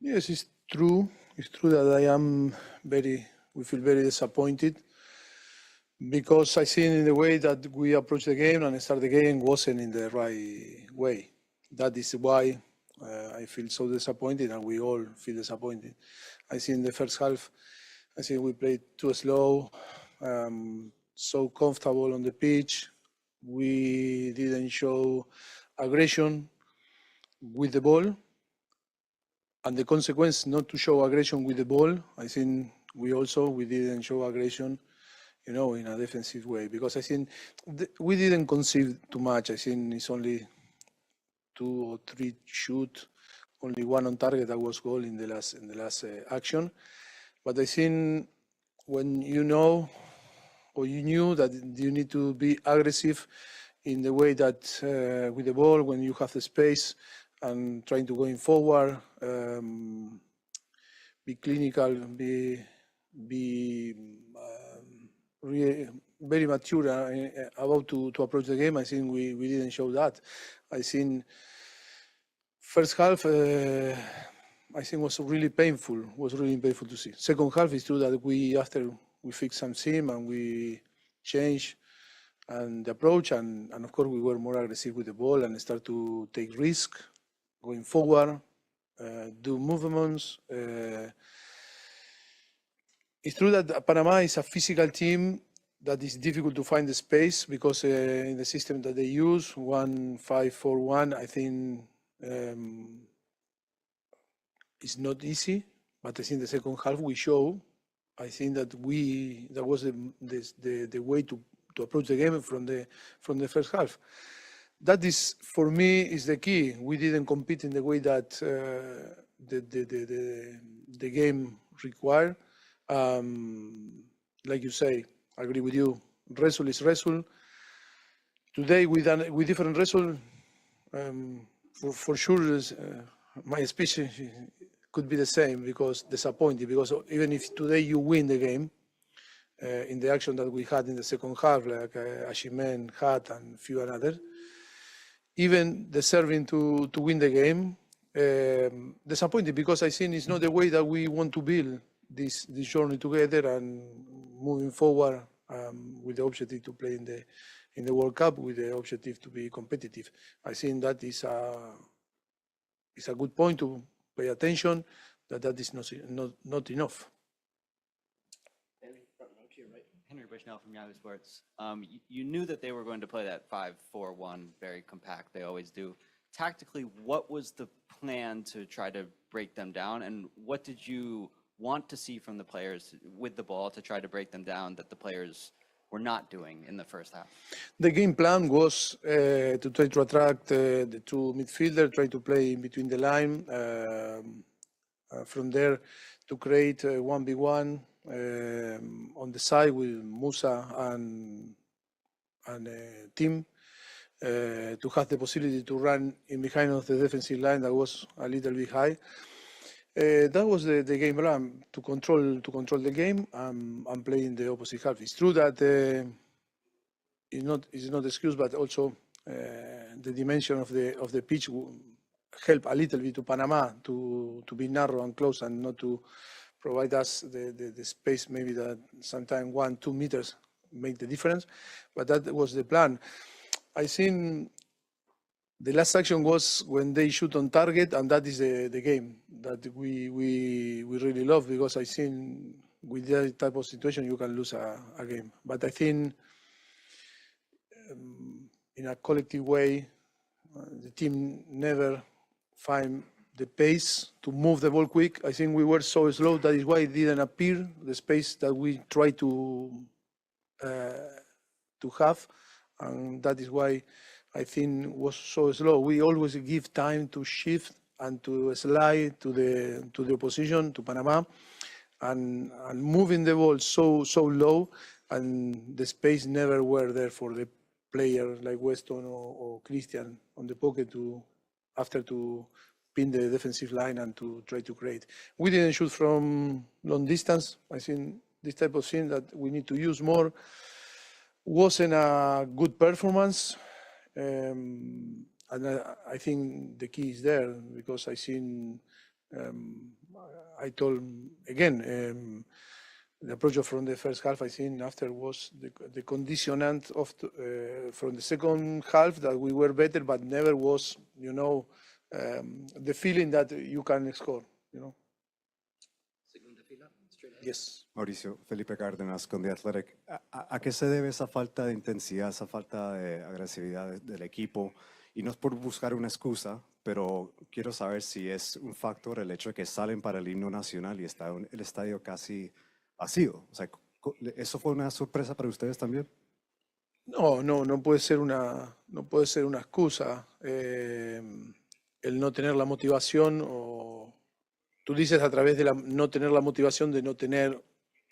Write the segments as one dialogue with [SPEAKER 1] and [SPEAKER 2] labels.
[SPEAKER 1] Yes, it's true. It's true that we feel very disappointed because I think in the way that we approach the game and start the game wasn't in the right way. That is why I feel so disappointed, and we all feel disappointed. I think in the first half, I think we played too slow, so comfortable on the pitch. We didn't show aggression with the ball, and the consequence not to show aggression with the ball. I think we didn't show aggression, in a defensive way, because I think we didn't concede too much. I think it's only 2 or 3 shoot, only one on target that was goal in the last action. But I think when you know or you knew that you need to be aggressive in the way that with the ball when you have the space and trying to going forward, be clinical, be very mature about to approach the game. I think we didn't show that. I think first half, I think was really painful to see. Second half is true that after we fixed some sim and we changed and the approach, and of course we were more aggressive with the ball and start to take risk going forward, do movements. It's true that Panama is a physical team that is difficult to find the space because in the system that they use, 1-5-4-1, I think it's not easy. But I think the second half we show, I think that was the way to approach the game from the first half. That is, for me, is the key. We didn't compete in the way that the game required. Like you say, I agree with you. Result is result. Today, with different result, for sure, my speech could be the same because disappointed. Because even if today you win the game, in the action that we had in the second half, like Ashimen, Hat, and few another, even deserving to win the game, disappointed because I think it's not the way that we want to build this journey together and moving forward with the objective to play in the World Cup, with the objective to be competitive. I think that is a good point to pay attention. That is not enough.
[SPEAKER 2] Henry Bushnell from Yahoo Sports. You knew that they were going to play that 5-4-1, very compact. They always do. Tactically, what was the plan to try to break them down, and what did you want to see from the players with the ball to try to break them down that the players were not doing in the first half?
[SPEAKER 1] The game plan was to try to attract the two midfielders, try to play in between the line. From there, to create 1v1 on the side with Musa and Tim, to have the possibility to run in behind of the defensive line that was a little bit high. That was the game plan, to control the game and play in the opposite half. It's true that it's not excuse, but also the dimension of the pitch help a little bit to Panama to be narrow and close and not to provide us the space maybe that sometimes 1-2 meters make the difference. But that was the plan. I think the last action was when they shoot on target, and that is the game that we really love, because I think with that type of situation you can lose a game. But I think in a collective way, the team never find the pace to move the ball quick. I think we were so slow, that is why it didn't appear the space that we try to have, and that is why I think was so slow. We always give time to shift and to slide to the opposition, to Panama, and moving the ball so low, and the space never were there for the player like Weston or Christian on the pocket to pin the defensive line and to try to create. We didn't shoot from long distance. I think this type of thing that we need to use more. Wasn't a good performance. And I think the key is there, because I think I told again, the approach from the first half, I think, after was the conditionant of from the second half that we were better, but never was, the feeling that you can score, Yes.
[SPEAKER 3] Mauricio, Felipe Cárdenas con The Athletic. ¿A qué se debe esa falta de intensidad, esa falta de agresividad del equipo? Y no es por buscar una excusa, pero quiero saber si es un factor el hecho de que salen para el himno nacional y está el estadio casi vacío. O sea, ¿eso fue una sorpresa para ustedes también?
[SPEAKER 1] No puede ser una excusa el no tener la motivación o tú dices a través de no tener la motivación de no tener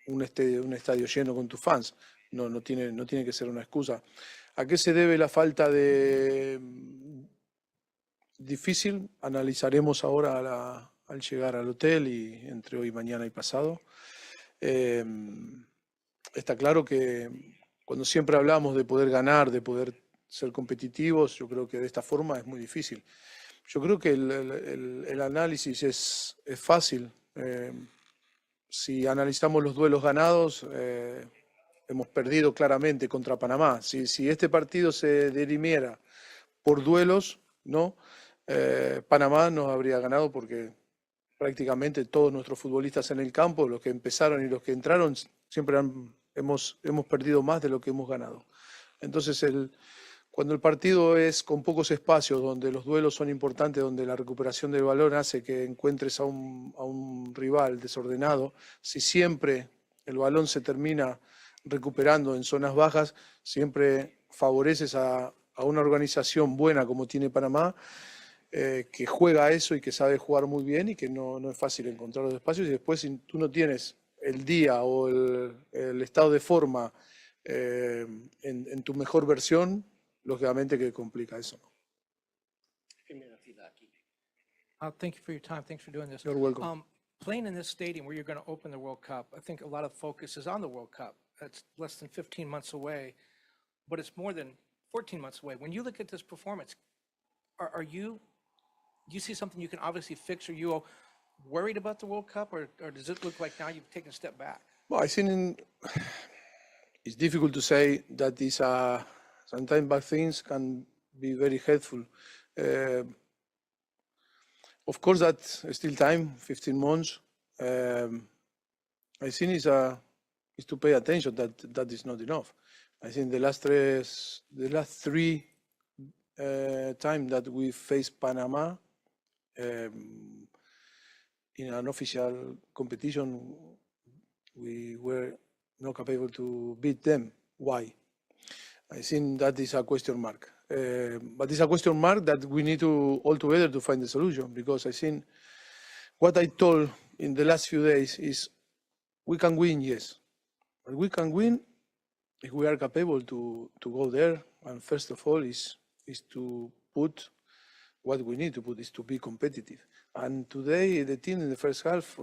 [SPEAKER 1] un estadio lleno con tus fans. No tiene que ser una excusa. ¿A qué se debe la falta de difícil? Analizaremos ahora al llegar al hotel y entre hoy, mañana y pasado. Está claro que cuando siempre hablamos de poder ganar, de poder ser competitivos, yo creo que de esta forma es muy difícil. Yo creo que el análisis es fácil. Si analizamos los duelos ganados, hemos perdido claramente contra Panamá. Si este partido se dirimiera por duelos, ¿no? Panamá nos habría ganado porque prácticamente todos nuestros futbolistas en el campo, los que empezaron y los que entraron, siempre hemos perdido más de lo que hemos ganado. Entonces, cuando el partido es con pocos espacios, donde los duelos son importantes, donde la recuperación del balón hace que encuentres a un rival desordenado, si siempre el balón se termina recuperando en zonas bajas, siempre favoreces a una organización buena como tiene Panamá, que juega a eso y que sabe jugar muy bien y que no es fácil encontrar los espacios. Y después, si tú no tienes el día o el estado de forma en tu mejor versión, lógicamente que complica eso.
[SPEAKER 4] Thank you for your time. Thanks for doing this.
[SPEAKER 1] You're welcome.
[SPEAKER 4] Playing in this stadium where you're going to open the World Cup, I think a lot of focus is on the World Cup. It's less than 15 months away, but it's more than 14 months away. When you look at this performance, do you see something you can obviously fix? Are you worried about the World Cup, or does it look like now you've taken a step back?
[SPEAKER 1] Well, I think it's difficult to say that sometimes bad things can be very helpful. Of course, that's still time, 15 months. I think is to pay attention that is not enough. I think the last three times that we faced Panama in an official competition, we were not capable to beat them. Why? I think that is a question mark. But it's a question mark that we need to all together to find the solution, because I think what I told in the last few days is we can win, yes. But we can win if we are capable to go there. And first of all is to put what we need to put is to be competitive. And today the team in the first half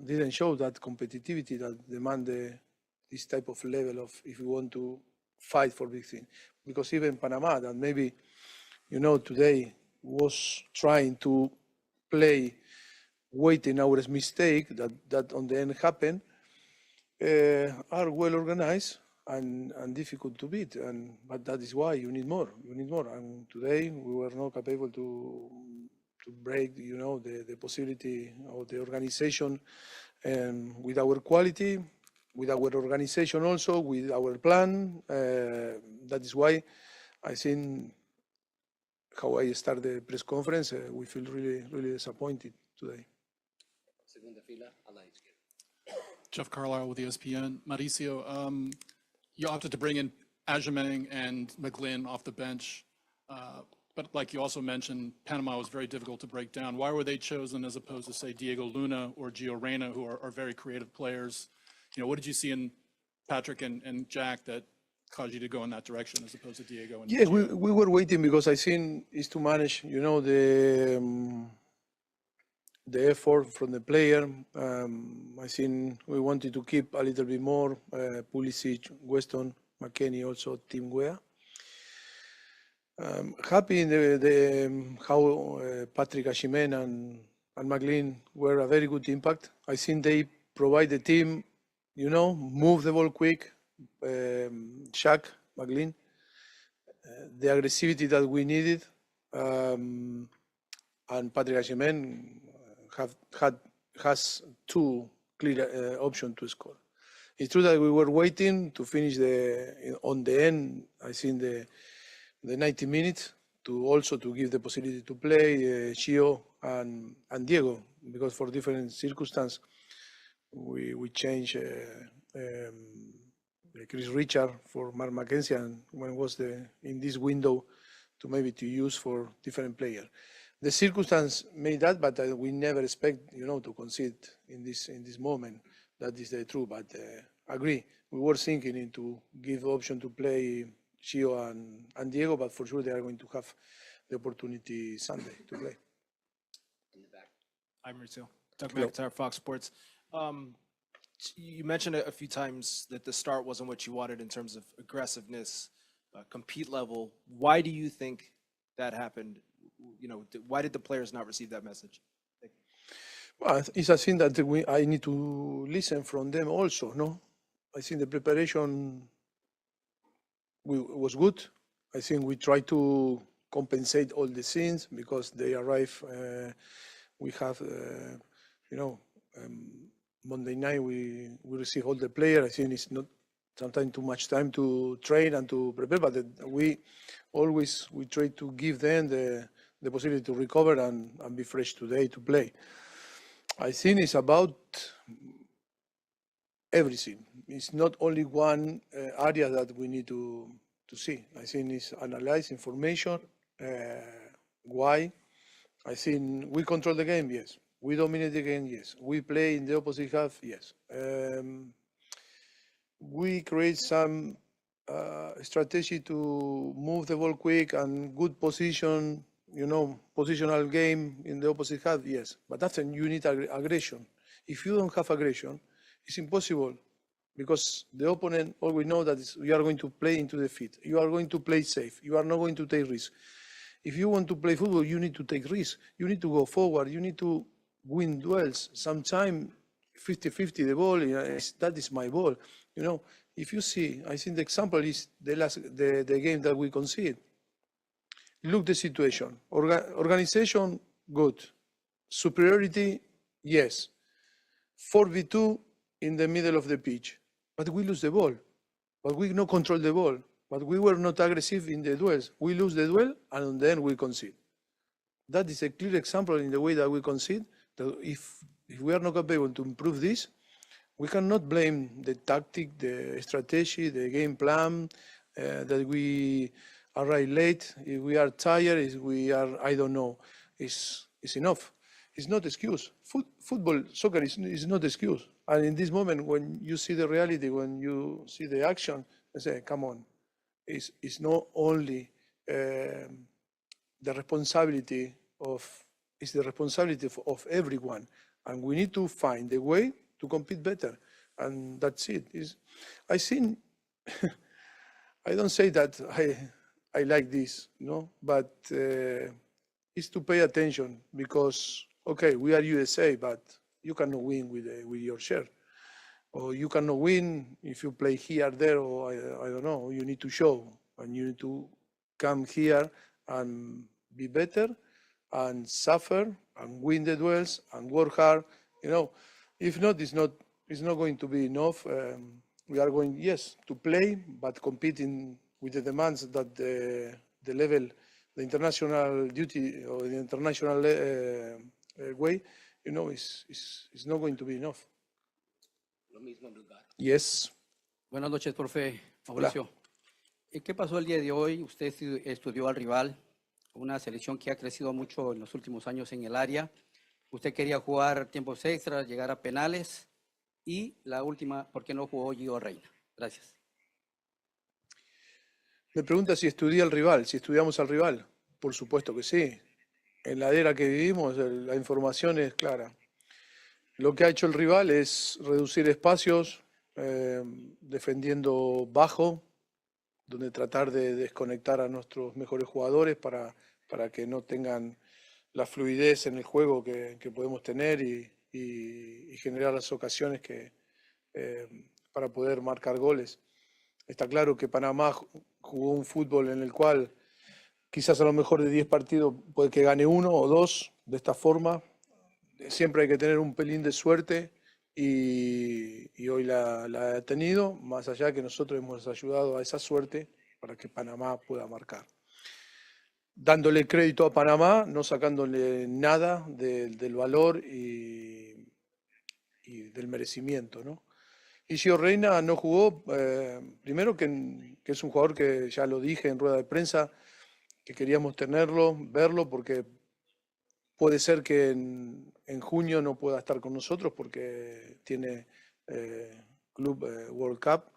[SPEAKER 1] didn't show that competitivity that demand this type of level of if we want to fight for big things. Because even Panama, that maybe, today was trying to play, waiting our mistake that on the end happened, are well organized and difficult to beat. But that is why you need more. And today we were not capable to break, the possibility of the organization with our quality, with our organization also, with our plan. That is why I think how I start the press conference, we feel really, really disappointed today.
[SPEAKER 5] Jeff Carlisle with ESPN. Mauricio, you opted to bring in Ajamang and McGlynn off the bench. But like you also mentioned, Panama was very difficult to break down. Why were they chosen as opposed to, say, Diego Luna or Gio Reyna, who are very creative players? What did you see in Patrick and Jack that caused you to go in that direction as opposed to Diego? And
[SPEAKER 1] Yes, we were waiting because I think it's to manage, the effort from the player. I think we wanted to keep a little bit more Pulisic, Weston, McKennie, also Tim Weah. Happy in how Patrick Achimen and McLean were a very good impact. I think they provide the team, move the ball quick. Shaq, McLean, the aggressivity that we needed, and Patrick Agyemang has two clear options to score. It's true that we were waiting to finish on the end, I think the 90 minutes to give the possibility to play Gio and Diego, because for different circumstances we changed Chris Richard for Mark McKenzie, and when was in this window to use for different players. The circumstance made that, but we never expect to concede in this moment. That is the truth. But agree, we were thinking to give option to play Gio and Diego, but for sure they are going to have the opportunity Sunday to play.
[SPEAKER 6] Hi, Mauricio. Doug McIntyre, Fox Sports. You mentioned a few times that the start wasn't what you wanted in terms of aggressiveness, compete level. Why do you think that happened? Why did the players not receive that message?
[SPEAKER 1] Well, it's a thing that I need to listen from them also, no? I think the preparation was good. I think we try to compensate all the things because they arrive. We have, Monday night we receive all the players. I think it's not sometimes too much time to train and to prepare, but we try to give them the possibility to recover and be fresh today to play. I think it's about everything. It's not only one area that we need to see. I think it's analyze information. Why? I think we control the game, yes. We dominate the game, yes. We play in the opposite half, yes. We create some strategy to move the ball quick and good position, positional game in the opposite half, yes. But after you need aggression. If you don't have aggression, it's impossible because the opponent always know that you are going to play into the feet. You are going to play safe. You are not going to take risks. If you want to play football, you need to take risks. You need to go forward. You need to win duels. Sometimes 50-50 the ball, that is my ball. If you see, I think the example is the game that we conceded. Look the situation. Organization, good. Superiority, yes. 4v2 in the middle of the pitch. But we lose the ball. But we no control the ball. But we were not aggressive in the duels. We lose the duel, and then we concede. That is a clear example in the way that we concede. That if we are not capable to improve this, we cannot blame the tactic, the strategy, the game plan, that we arrive late, if we are tired, if we are, I don't know, it's enough. It's not excuse. Football, soccer is not excuse. And in this moment, when you see the reality, when you see the action, I say, come on. It's not only the responsibility of everyone. And we need to find a way to compete better. And that's it. I think, I don't say that I like this, but it's to pay attention because, okay, we are USA, but you cannot win with your share. Or you cannot win if you play here, there, or I don't know. You need to show, and you need to come here and be better, and suffer, and win the duels, and work hard. If not, it's not going to be enough. We are going, yes, to play, but competing with the demands that the level, the international duty or the international way, it's not going to be enough. Yes.
[SPEAKER 7] Buenas noches, profe Mauricio. ¿Qué pasó el día de hoy? Usted estudió al rival, una selección que ha crecido mucho en los últimos años en el área. Usted quería jugar tiempos extras, llegar a penales. Y la última, ¿por qué no jugó Gio Reyna? Gracias.
[SPEAKER 1] Me pregunta si estudié al rival, si estudiamos al rival. Por supuesto que sí. En la era que vivimos, la información es clara. Lo que ha hecho el rival es reducir espacios, defendiendo bajo, donde tratar de desconectar a nuestros mejores jugadores para que no tengan la fluidez en el juego que podemos tener y generar las ocasiones para poder marcar goles. Está claro que Panamá jugó un fútbol en el cual quizás a lo mejor de 10 partidos puede que gane 1 o 2 de esta forma. Siempre hay que tener un pelín de suerte y hoy la ha tenido, más allá que nosotros hemos ayudado a esa suerte para que Panamá pueda marcar. Dándole crédito a Panamá, no sacándole nada del valor y del merecimiento, ¿no? Y Gio Reina no jugó, primero que es un jugador que ya lo dije en rueda de prensa, que queríamos tenerlo, verlo, porque puede ser que en junio no pueda estar con nosotros porque tiene Club World Cup,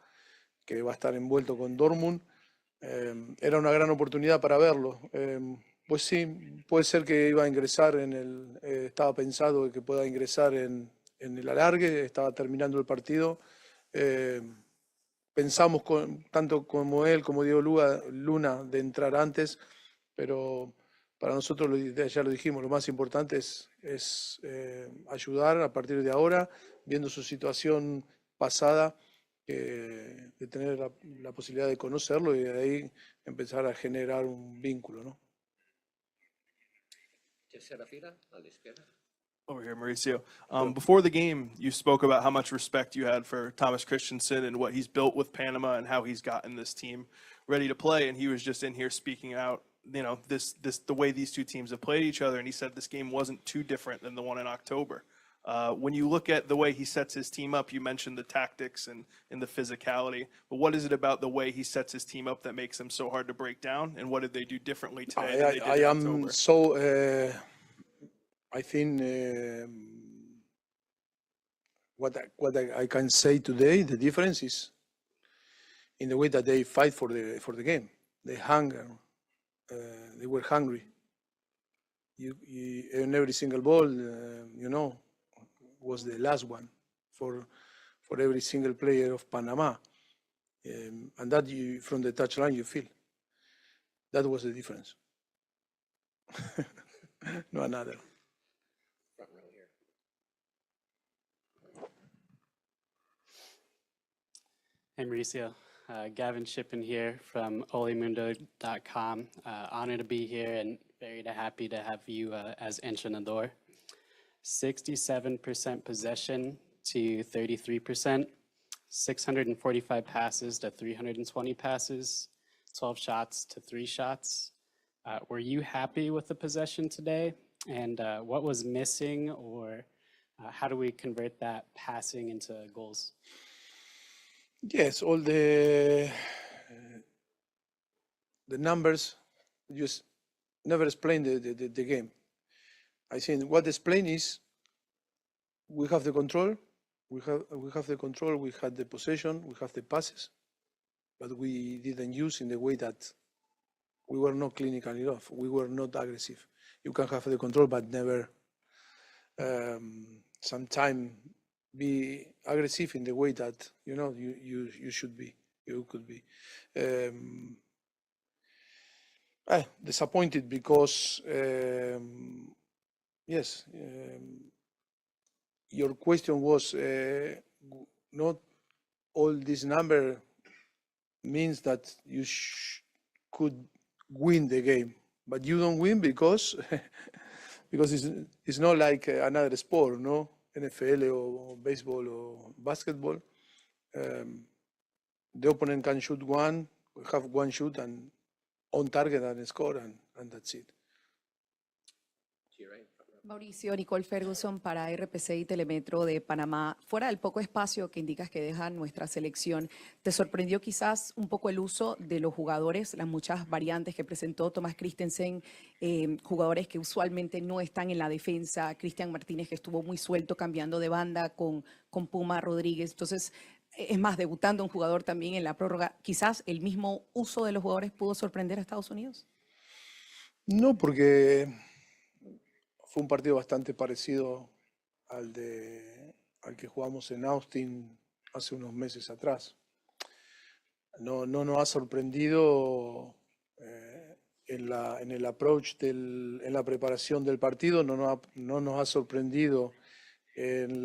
[SPEAKER 1] que va a estar envuelto con Dortmund. Era una gran oportunidad para verlo. Pues sí, puede ser que iba a ingresar estaba pensado que pueda ingresar en el alargue, estaba terminando el partido. Pensamos tanto como él como Diego Luna de entrar antes, pero para nosotros, ya lo dijimos, lo más importante es ayudar a partir de ahora, viendo su situación pasada, de tener la posibilidad de conocerlo y de ahí empezar a generar un vínculo, ¿no?
[SPEAKER 8] Tercera fila, a la izquierda.
[SPEAKER 9] Over here, Mauricio. Before the game, you spoke about how much respect you had for Thomas Christensen and what he's built with Panama and how he's gotten this team ready to play. And he was just in here speaking out, you know, the way these two teams have played each other. And he said this game wasn't too different than the one in October. When you look at the way he sets his team up, you mentioned the tactics and the physicality, but what is it about the way he sets his team up that makes him so hard to break down? And what did they do differently today than they did in October?
[SPEAKER 1] I think what I can say today, the difference is in the way that they fight for the game. They hunger. They were hungry. In every single ball, was the last one for every single player of Panama, and that from the touchline you feel. That was the difference. No another.
[SPEAKER 8] Front row here.
[SPEAKER 10] Hey, Mauricio. Gavin Shippen here from olimundo.com. Honored to be here and very happy to have you as entrenador. 67% possession to 33%, 645 passes to 320 passes, 12 shots to 3 shots. Were you happy with the possession today? And what was missing, or how do we convert that passing into goals?
[SPEAKER 1] Yes, all the numbers just never explain the game. I think what explain is we have the control, we have the control, we had the possession, we have the passes, but we didn't use in the way that we were not clinical enough. We were not aggressive. You can have the control, but never sometimes be aggressive in the way that you should be, you could be. Disappointed because yes, your question was not all this number means that you could win the game, but you don't win because it's not like another sport, no? NFL or baseball or basketball. The opponent can shoot one, have one shoot and on target and score, and that's it.
[SPEAKER 8] To your right, front row.
[SPEAKER 11] Mauricio, Nicole Ferguson para RPC y Telemetro de Panamá. Fuera del poco espacio que indicas que deja nuestra selección, ¿te sorprendió quizás un poco el uso de los jugadores, las muchas variantes que presentó Thomas Christensen, jugadores que usualmente no están en la defensa, Cristian Martínez que estuvo muy suelto cambiando de banda con Puma Rodríguez? Entonces, es más, debutando un jugador también en la prórroga, ¿quizás el mismo uso de los jugadores pudo sorprender a Estados Unidos?
[SPEAKER 1] No, porque fue un partido bastante parecido al que jugamos en Austin hace unos meses atrás. No nos ha sorprendido en el approach, en la preparación del partido, no nos ha sorprendido en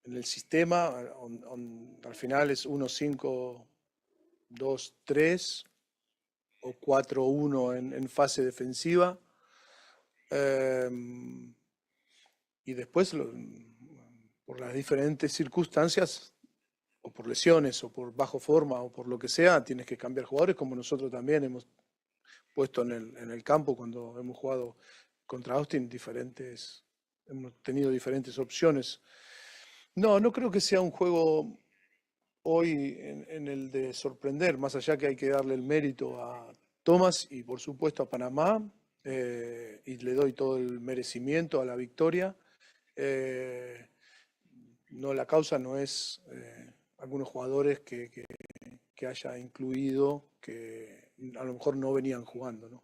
[SPEAKER 1] el sistema. Al final es 1-5-2-3 o 4-1 en fase defensiva. Y después, por las diferentes circunstancias, o por lesiones, o por bajo forma, o por lo que sea, tienes que cambiar jugadores, como nosotros también hemos puesto en el campo cuando hemos jugado contra Austin, hemos tenido diferentes opciones. No creo que sea un juego hoy en el de sorprender, más allá que hay que darle el mérito a Thomas y por supuesto a Panamá, y le doy todo el merecimiento a la victoria. No, la causa no es algunos jugadores que haya incluido que a lo mejor no venían jugando, ¿no?